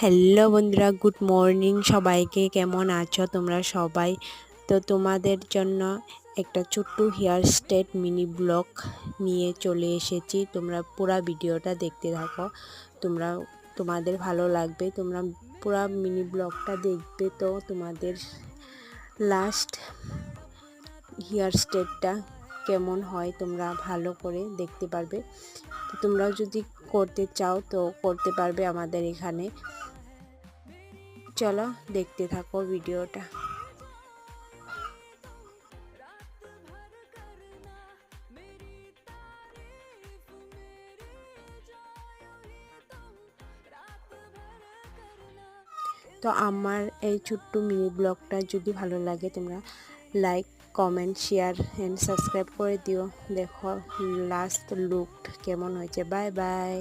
Hello বন্ধুরা, good morning সবাইকে। কেমন আছো তোমরা সবাই? তো তোমাদের জন্য একটা ছোট্ট হেয়ার স্টাইল মিনি ব্লগ নিয়ে চলে এসেছি। তোমরা পুরো ভিডিওটা দেখতে থাকো, তোমাদের ভালো লাগবে। তোমরা পুরো মিনি ব্লগটা দেখবে তো তোমাদের লাস্ট হেয়ার স্টাইলটা কেমন হয় তোমরা ভালো করে দেখতে পারবে। তো তোমরাও যদি করতে চাও তো করতে পারবে আমাদের এখানে। চলো দেখতে থাকো ভিডিওটা। তো আমার এই ছোট্ট মিনি ব্লগটা যদি ভালো লাগে তোমরা like, comment, share and subscribe করে দিও। দেখো লাস্ট লুক কেমন হয়েছে। Bye by.